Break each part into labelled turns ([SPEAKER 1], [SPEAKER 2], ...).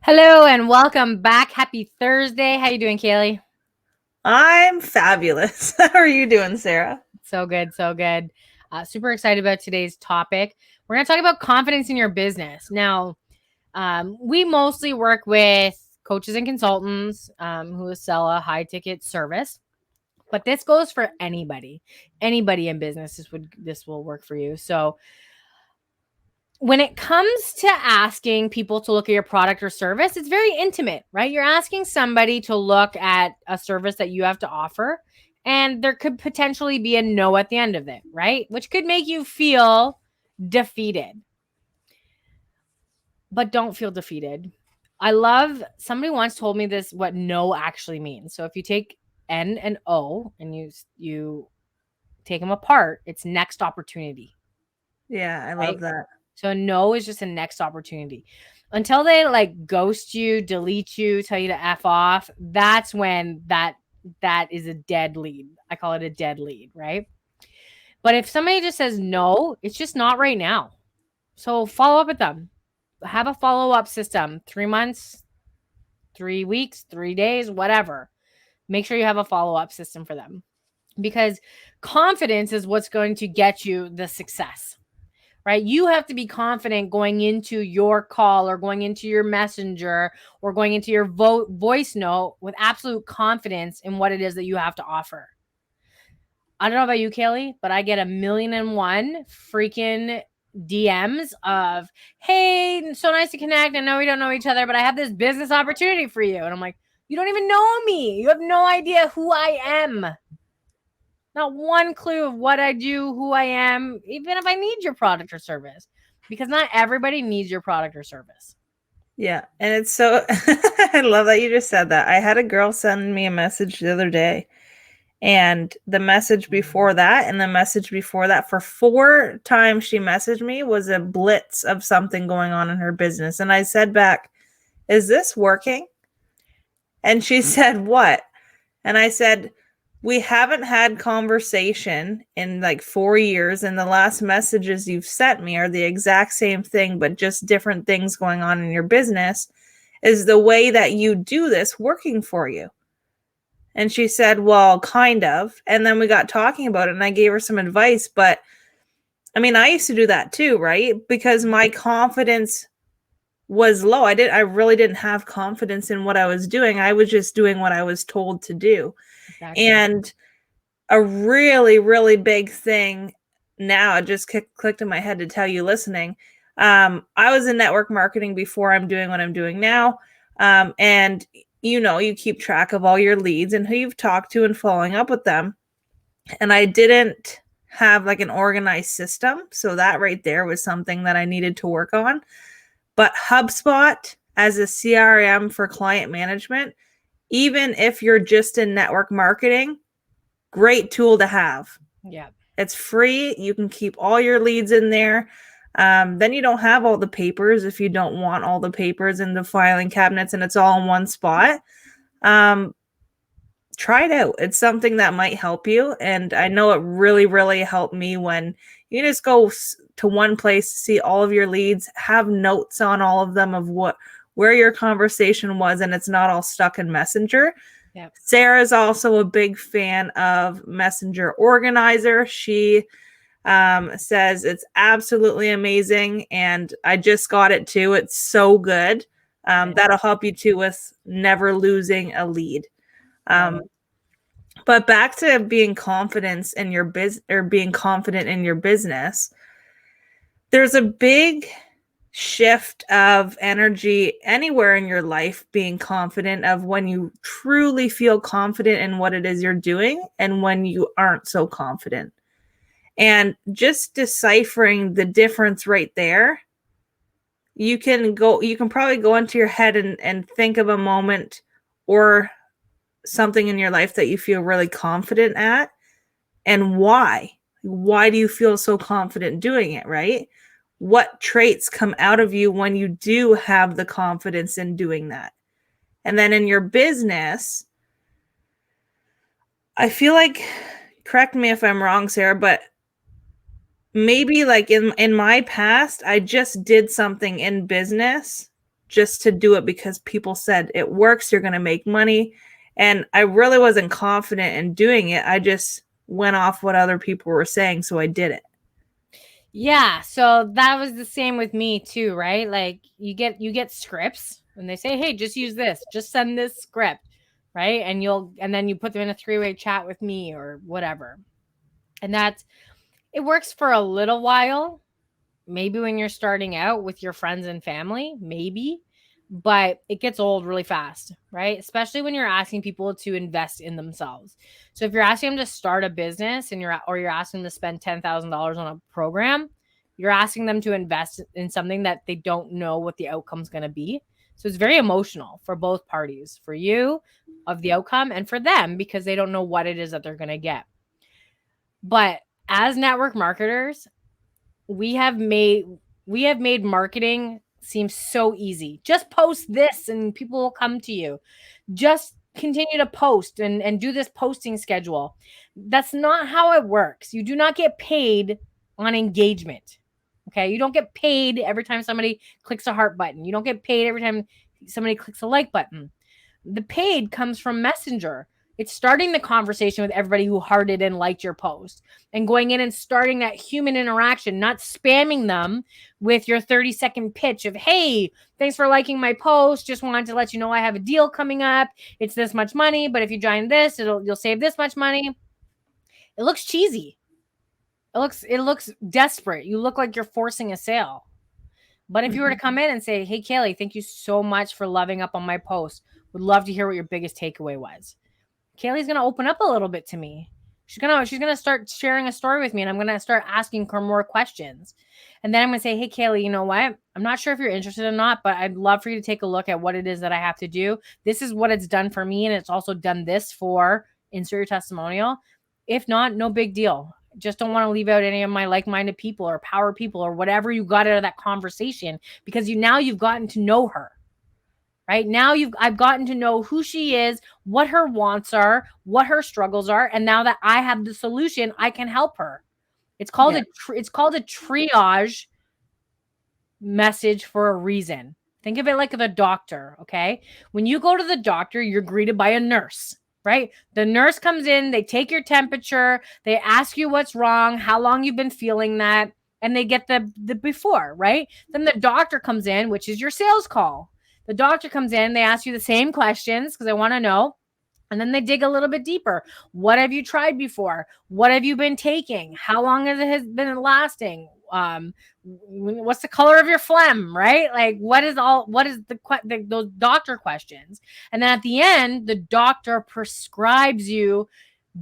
[SPEAKER 1] Hello and welcome back. Happy Thursday. How you doing, Kaylee?
[SPEAKER 2] I'm fabulous. How are you doing, Sarah?
[SPEAKER 1] So good, so good. Super excited about today's topic. We're going to talk about confidence in your business. Now, we mostly work with coaches and consultants who sell a high ticket service, but this goes for anybody. Anybody in business, this will work for you. So, when it comes to asking people to look at your product or service, it's very intimate, right? You're asking somebody to look at a service that you have to offer, and there could potentially be a no at the end of it, right? Which could make you feel defeated. But don't feel defeated. I love somebody once told me this what no actually means. So if you take N and O and you take them apart, it's next opportunity,
[SPEAKER 2] Yeah, I
[SPEAKER 1] right?
[SPEAKER 2] love that.
[SPEAKER 1] So no is just a next opportunity. Until they like ghost you, delete you, tell you to F off, that's when that is a dead lead. I call it a dead lead, right? But if somebody just says no, it's just not right now. So follow up with them. Have a follow-up system. 3 months, 3 weeks, 3 days, whatever. Make sure you have a follow-up system for them. Because confidence is what's going to get you the success, right? You have to be confident going into your call or going into your messenger or going into your voice note with absolute confidence in what it is that you have to offer. I don't know about you, Kaylee, but I get a million and one freaking DMs of, hey, so nice to connect. I know we don't know each other, but I have this business opportunity for you. And I'm like, you don't even know me. You have no idea who I am. Not one clue of what I do, who I am, even if I need your product or service, because not everybody needs your product or service.
[SPEAKER 2] Yeah, and it's so I love that you just said that. I had a girl send me a message the other day, and the message before that and the message before that for 4 times she messaged me was a blitz of something going on in her business. And I said back, "Is this working?" And she said, "What?" And I said, "We haven't had conversation in like 4 years, and the last messages you've sent me are the exact same thing, but just different things going on in your business. Is the way that you do this working for you?" And she said, "Well, kind of." And then we got talking about it, and I gave her some advice. But I mean, I used to do that too, right? Because my confidence was low. I really didn't have confidence in what I was doing. I was just doing what I was told to do.
[SPEAKER 1] Exactly.
[SPEAKER 2] And a really, really big thing now, it just clicked in my head to tell you listening. I was in network marketing before I'm doing what I'm doing now. And you keep track of all your leads and who you've talked to and following up with them. And I didn't have like an organized system. So that right there was something that I needed to work on. But HubSpot as a CRM for client management, even if you're just in network marketing, great tool to have.
[SPEAKER 1] Yeah.
[SPEAKER 2] It's free. You can keep all your leads in there. Then you don't have all the papers if you don't want all the papers in the filing cabinets and it's all in one spot. Um, Try it out. It's something that might help you. And I know it really, really helped me when you just go to one place to see all of your leads, have notes on all of them of where your conversation was, and it's not all stuck in Messenger.
[SPEAKER 1] Yeah.
[SPEAKER 2] Sarah's also a big fan of Messenger Organizer. She says it's absolutely amazing, and I just got it too. It's so good. That'll help you too with never losing a lead. Um, but back to being confident in your being confident in your business. There's a big shift of energy anywhere in your life being confident of when you truly feel confident in what it is you're doing and when you aren't so confident. And just deciphering the difference right there, you can probably go into your head and think of a moment or something in your life that you feel really confident at and why do you feel so confident doing it, right? What traits come out of you when you do have the confidence in doing that? And then in your business, I feel like, correct me if I'm wrong, Sarah, but maybe like in my past, I just did something in business just to do it because people said it works, you're going to make money. And I really wasn't confident in doing it. I just went off what other people were saying, so I did it.
[SPEAKER 1] Yeah, so that was the same with me too, right? Like you get scripts and they say, "Hey, just use this. Just send this script." Right? And then you put them in a three-way chat with me or whatever. And it works for a little while, maybe when you're starting out with your friends and family, maybe, but it gets old really fast, right? Especially when you're asking people to invest in themselves. So if you're asking them to start a business and you're asking them to spend $10,000 on a program, you're asking them to invest in something that they don't know what the outcome's going to be. So it's very emotional for both parties, for you of the outcome and for them because they don't know what it is that they're going to get. But as network marketers, we have made marketing seem so easy. Just post this and people will come to you. Just continue to post and do this posting schedule. That's not how it works. You do not get paid on engagement. Okay? You don't get paid every time somebody clicks a heart button. You don't get paid every time somebody clicks a like button. The paid comes from Messenger. It's starting the conversation with everybody who hearted and liked your post and going in and starting that human interaction, not spamming them with your 30-second pitch of, "Hey, thanks for liking my post. Just wanted to let you know I have a deal coming up. It's this much money, but if you join this, you'll save this much money." It looks cheesy. It looks desperate. You look like you're forcing a sale. But if you were to come in and say, "Hey, Kaylee, thank you so much for loving up on my post. Would love to hear what your biggest takeaway was." Kaylee's gonna open up a little bit to me. She's gonna start sharing a story with me, and I'm gonna start asking her more questions. And then I'm gonna say, "Hey, Kaylee, you know what? I'm not sure if you're interested or not, but I'd love for you to take a look at what it is that I have to do. This is what it's done for me, and it's also done this for insert your testimonial. If not, no big deal. Just don't want to leave out any of my like-minded people or power people or whatever you got out of that conversation because you've gotten to know her." Right now, I've gotten to know who she is, what her wants are, what her struggles are, and now that I have the solution, I can help her. It's called
[SPEAKER 2] Yeah.
[SPEAKER 1] it's called a triage message for a reason. Think of it like the doctor, okay? When you go to the doctor, you're greeted by a nurse, right? The nurse comes in, they take your temperature, they ask you what's wrong, how long you've been feeling that, and they get the before, right? Then the doctor comes in, which is your sales call. The doctor comes in, they ask you the same questions because they want to know. And then they dig a little bit deeper. What have you tried before? What have you been taking? How long has it been lasting? What's the color of your phlegm, right? Like what is those doctor questions? And then at the end, the doctor prescribes you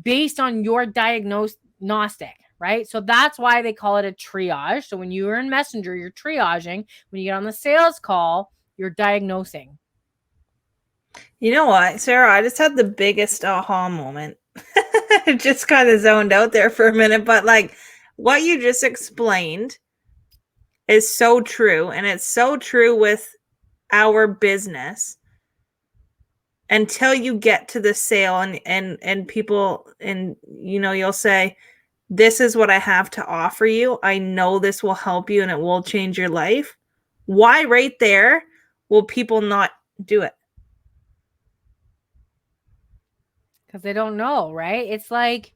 [SPEAKER 1] based on your diagnostic, right? So that's why they call it a triage. So when you are in Messenger, you're triaging. When you get on the sales call, you're diagnosing.
[SPEAKER 2] You know what, Sarah? I just had the biggest aha moment. Just kind of zoned out there for a minute, but like what you just explained is so true. And it's so true with our business until you get to the sale and people and you'll say, "This is what I have to offer you. I know this will help you and it will change your life." Why right there will people not do it?
[SPEAKER 1] Because they don't know, right? It's like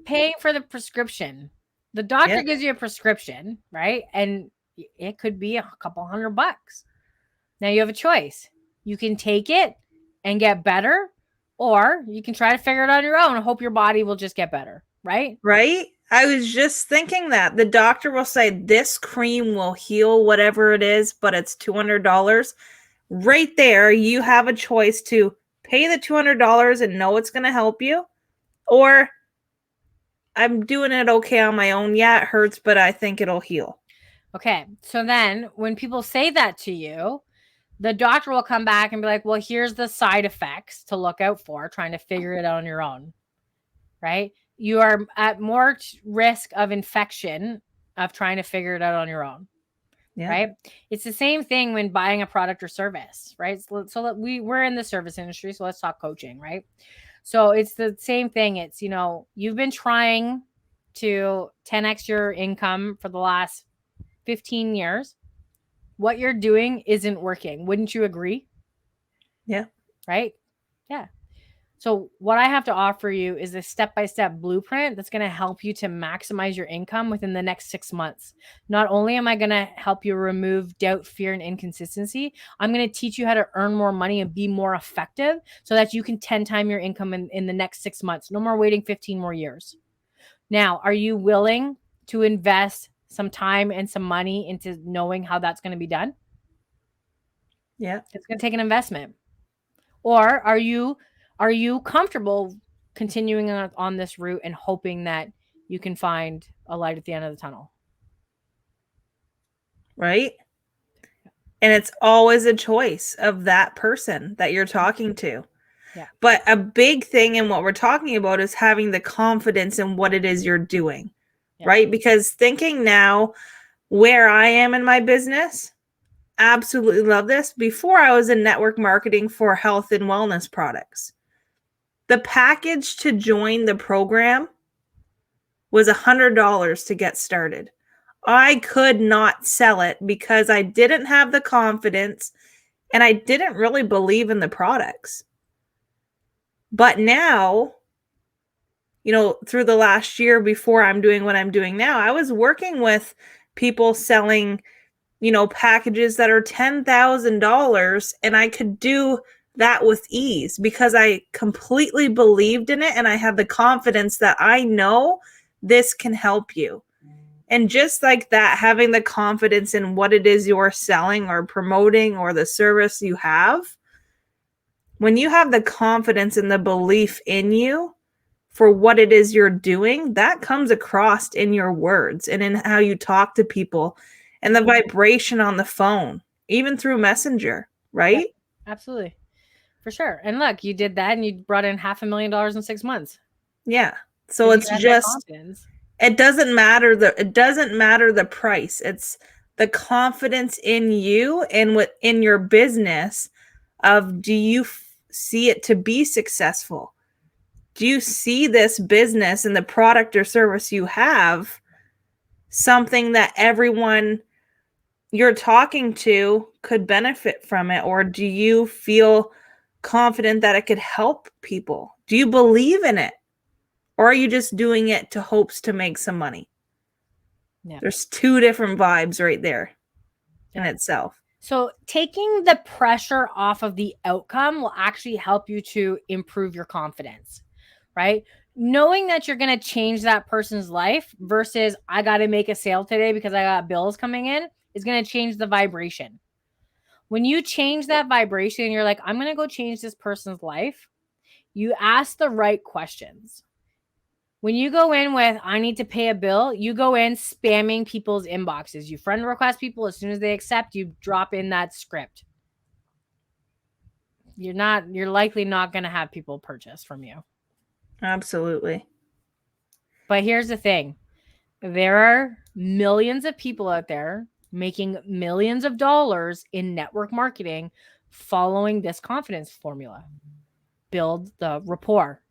[SPEAKER 1] paying for the prescription. The doctor
[SPEAKER 2] Yep.
[SPEAKER 1] gives you a prescription, right? And it could be a couple $100. Now you have a choice. You can take it and get better, or you can try to figure it out on your own and hope your body will just get better, right?
[SPEAKER 2] Right? I was just thinking that the doctor will say this cream will heal whatever it is, but it's $200. Right there, you have a choice to pay the $200 and know it's going to help you, or I'm doing it okay on my own. Yeah, it hurts, but I think it'll heal.
[SPEAKER 1] Okay. So then when people say that to you, the doctor will come back and be like, "Well, here's the side effects to look out for trying to figure it out on your own." Right? You are at more risk of infection of trying to figure it out on your own.
[SPEAKER 2] Yeah.
[SPEAKER 1] Right? It's the same thing when buying a product or service, right? So we're in the service industry, so let's talk coaching, right? So it's the same thing. It's, you've been trying to 10x your income for the last 15 years, What you're doing isn't working. Wouldn't you agree?
[SPEAKER 2] Yeah.
[SPEAKER 1] Right? Yeah. So, what I have to offer you is a step by step blueprint that's going to help you to maximize your income within the next 6 months. Not only am I going to help you remove doubt, fear, and inconsistency, I'm going to teach you how to earn more money and be more effective so that you can 10 times your income in the next 6 months. No more waiting 15 more years. Now, are you willing to invest some time and some money into knowing how that's going to be done?
[SPEAKER 2] Yeah.
[SPEAKER 1] It's going to take an investment. Or are you comfortable continuing on this route and hoping that you can find a light at the end of the tunnel?
[SPEAKER 2] Right. And it's always a choice of that person that you're talking to.
[SPEAKER 1] Yeah.
[SPEAKER 2] But a big thing in what we're talking about is having the confidence in what it is you're doing.
[SPEAKER 1] Yeah.
[SPEAKER 2] Right. Because thinking now where I am in my business, absolutely love this. Before I was in network marketing for health and wellness products. The package to join the program was $100 to get started. I could not sell it because I didn't have the confidence and I didn't really believe in the products. But now, through the last year before I'm doing what I'm doing now, I was working with people selling, packages that are $10,000 and I could do that with ease because I completely believed in it and I had the confidence that I know this can help you. And just like that, having the confidence in what it is you're selling or promoting or the service you have, when you have the confidence and the belief in you for what it is you're doing, that comes across in your words and in how you talk to people and the vibration on the phone, even through Messenger,
[SPEAKER 1] Yeah,
[SPEAKER 2] right?
[SPEAKER 1] absolutely. For sure. And look, you did that and you brought in $500,000 in 6 months
[SPEAKER 2] Yeah. So
[SPEAKER 1] because you
[SPEAKER 2] it's
[SPEAKER 1] had that
[SPEAKER 2] just
[SPEAKER 1] confidence.
[SPEAKER 2] it doesn't matter the price. It's the confidence in you and within your business of do you see it to be successful? Do you see this business and the product or service you have something that everyone you're talking to could benefit from it? Or do you feel confident that it could help people? Do you believe in it? Or are you just doing it to hopes to make some money?
[SPEAKER 1] Yeah.
[SPEAKER 2] There's two different vibes right there in
[SPEAKER 1] Yeah.
[SPEAKER 2] itself.
[SPEAKER 1] So, taking the pressure off of the outcome will actually help you to improve your confidence, right? Knowing that you're going to change that person's life versus I got to make a sale today because I got bills coming in is going to change the vibration. When you change that vibration, you're like, I'm going to go change this person's life. You ask the right questions. When you go in with, I need to pay a bill, you go in spamming people's inboxes. You friend request people. As soon as they accept, you drop in that script. You're likely not going to have people purchase from you.
[SPEAKER 2] Absolutely.
[SPEAKER 1] But here's the thing. There are millions of people out there making millions of dollars in network marketing following this confidence formula. Build the rapport.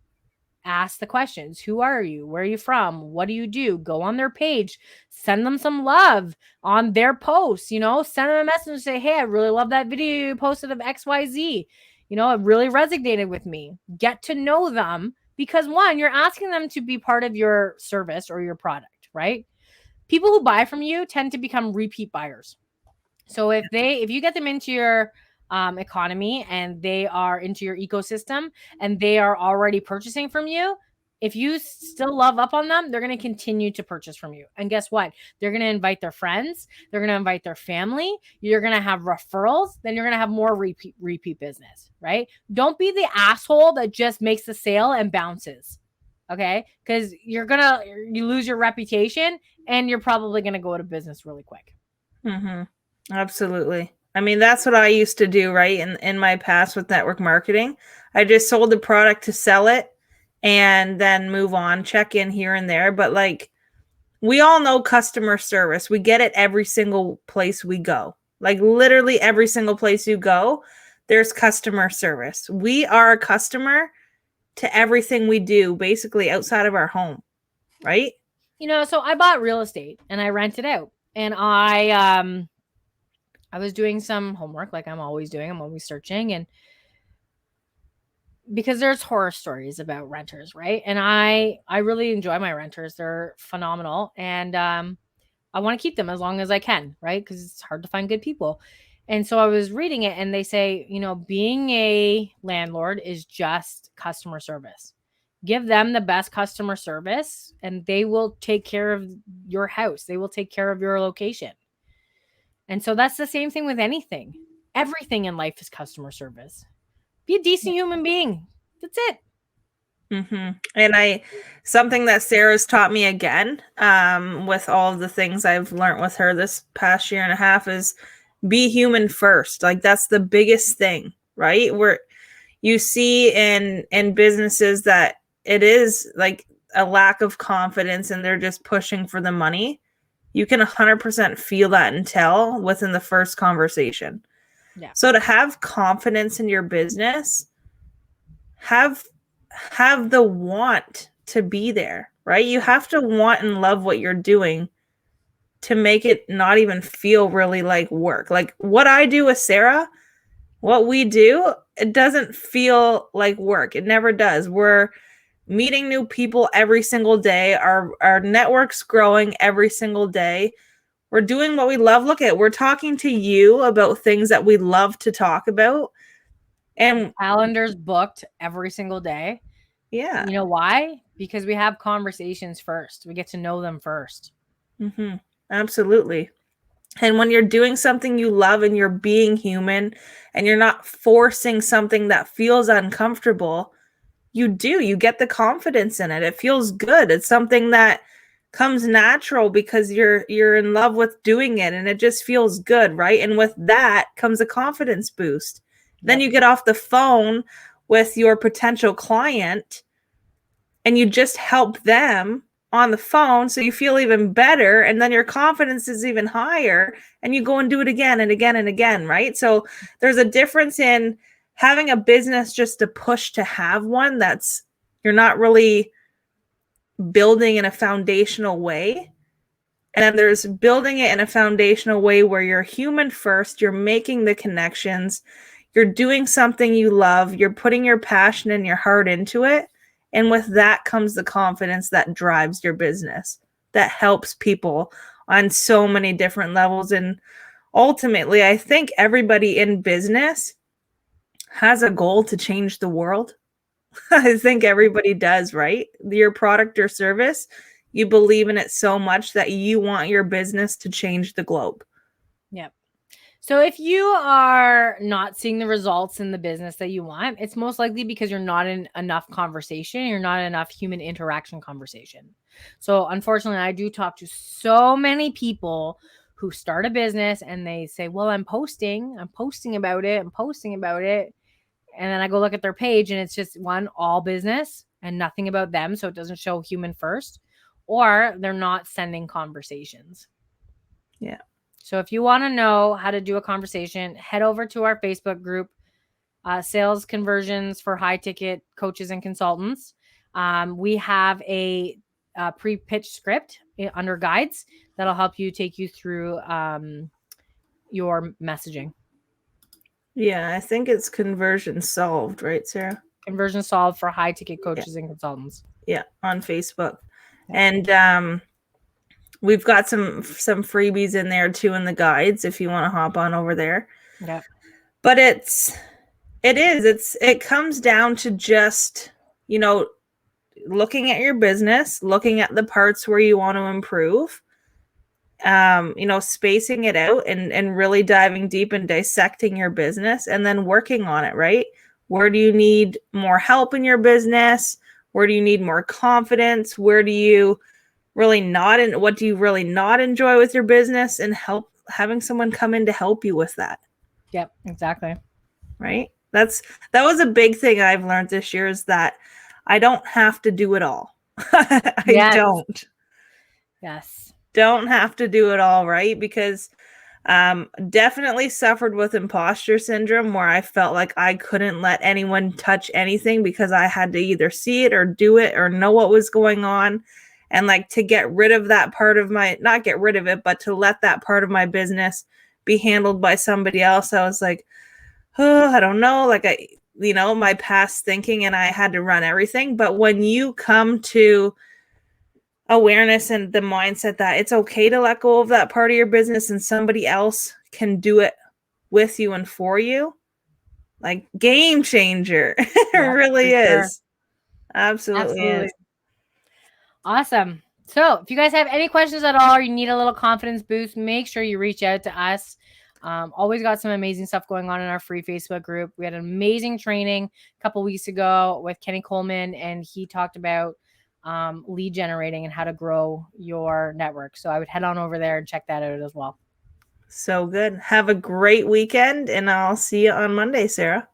[SPEAKER 1] Ask the questions. Who are you? Where are you from? What do you do? Go on their page. Send them some love on their posts. Send them a message and say, hey, I really love that video you posted of XYZ. It really resonated with me. Get to know them because one, you're asking them to be part of your service or your product, right? People who buy from you tend to become repeat buyers. So if you get them into your economy and they are into your ecosystem and they are already purchasing from you, if you still love up on them, they're going to continue to purchase from you. And guess what? They're going to invite their friends. They're going to invite their family. You're going to have referrals. Then you're going to have more repeat business, right? Don't be the asshole that just makes the sale and bounces. Okay? Because you lose your reputation and you're probably going to go out of business really quick.
[SPEAKER 2] Mm-hmm. Absolutely. I mean, that's what I used to do, right? In my past with network marketing, I just sold the product to sell it and then move on, check in here and there. But like, we all know customer service. We get it every single place we go. Like literally every single place you go, there's customer service. We are a customer to everything we do, basically outside of our home, right?
[SPEAKER 1] So I bought real estate and I rent it out. And I was doing some homework like I'm always doing. I'm always searching, and because there's horror stories about renters, right? And I really enjoy my renters. They're phenomenal, and I want to keep them as long as I can, right? Because it's hard to find good people. And so I was reading it, and they say, being a landlord is just customer service. Give them the best customer service, and they will take care of your house. They will take care of your location. And so that's the same thing with anything. Everything in life is customer service. Be a decent human being. That's it.
[SPEAKER 2] And something that Sarah's taught me again, with all of the things I've learned with her this past year and a half, is be human first. Like, that's the biggest thing, right? Where you see in businesses that it is like a lack of confidence and they're just pushing for the money. You can 100% feel that and tell within the first conversation.
[SPEAKER 1] Yeah.
[SPEAKER 2] So to have confidence in your business, have the want to be there, right? You have to want and love what you're doing to make it not even feel really like work. Like what I do with Sarah, what we do, it doesn't feel like work. It never does. We're meeting new people every single day. Our network's growing every single day. We're doing what we love. Look at, we're talking to you about things that we love to talk about. And
[SPEAKER 1] Calendars booked every single day.
[SPEAKER 2] yeah.
[SPEAKER 1] You know why? Because we have conversations first. We get to know them first.
[SPEAKER 2] Absolutely. And when you're doing something you love and you're being human and you're not forcing something that feels uncomfortable, you get the confidence in it. It feels good. It's something that comes natural because you're in love with doing it and it just feels good, right? And with that comes a confidence boost. Then you get off the phone with your potential client and you just help them on the phone, so you feel even better, and then your confidence is even higher, and you go and do it again and again and again, right? So there's a difference in having a business just to push to have one that's you're not really building in a foundational way. And then there's building it in a foundational way where you're human first, you're making the connections, you're doing something you love, you're putting your passion and your heart into it. And with that comes the confidence that drives your business, that helps people on so many different levels. And ultimately, I think everybody in business has a goal to change the world. I think everybody does, right? Your product or service, you believe in it so much that you want your business to change the globe.
[SPEAKER 1] Yep. So if you are not seeing the results in the business that you want, it's most likely because you're not in enough conversation. You're not in enough human interaction conversation. So unfortunately, I do talk to so many people who start a business and they say, well, I'm posting about it. And then I go look at their page and it's just all business and nothing about them. So it doesn't show human first, or they're not sending conversations.
[SPEAKER 2] Yeah.
[SPEAKER 1] So if you want to know how to do a conversation, head over to our Facebook group, Sales Conversions for High Ticket Coaches and Consultants. We have a pre-pitch script under guides that'll help you take you through your messaging.
[SPEAKER 2] Yeah, I think it's Conversion Solved, right, Sarah?
[SPEAKER 1] Conversion Solved for High Ticket Coaches and Consultants.
[SPEAKER 2] Yeah, on Facebook. And we've got some freebies in there too in the guides if you want to hop on over there.
[SPEAKER 1] Yeah.
[SPEAKER 2] But it comes down to just, looking at your business, looking at the parts where you want to improve, spacing it out and really diving deep and dissecting your business and then working on it, right? Where do you need more help in your business? Where do you need more confidence? Where do you really what do you really not enjoy with your business, and having someone come in to help you with that?
[SPEAKER 1] Yep, exactly.
[SPEAKER 2] Right? That was a big thing I've learned this year, is that I don't have to do it all. I don't.
[SPEAKER 1] Yes.
[SPEAKER 2] Don't have to do it all, right? Because definitely suffered with imposter syndrome, where I felt like I couldn't let anyone touch anything because I had to either see it or do it or know what was going on. And like, to get rid of that part of not get rid of it, but to let that part of my business be handled by somebody else. I was like, oh, I don't know. Like my past thinking, and I had to run everything. But when you come to awareness and the mindset that it's okay to let go of that part of your business and somebody else can do it with you and for you, like game changer. It
[SPEAKER 1] Yeah,
[SPEAKER 2] really
[SPEAKER 1] for sure.
[SPEAKER 2] is. Absolutely
[SPEAKER 1] Absolutely.
[SPEAKER 2] is.
[SPEAKER 1] Awesome. So if you guys have any questions at all, or you need a little confidence boost, make sure you reach out to us. Always got some amazing stuff going on in our free Facebook group. We had an amazing training a couple weeks ago with Kenny Coleman, and he talked about lead generating and how to grow your network. So I would head on over there and check that out as well.
[SPEAKER 2] So good. Have a great weekend, and I'll see you on Monday, Sarah.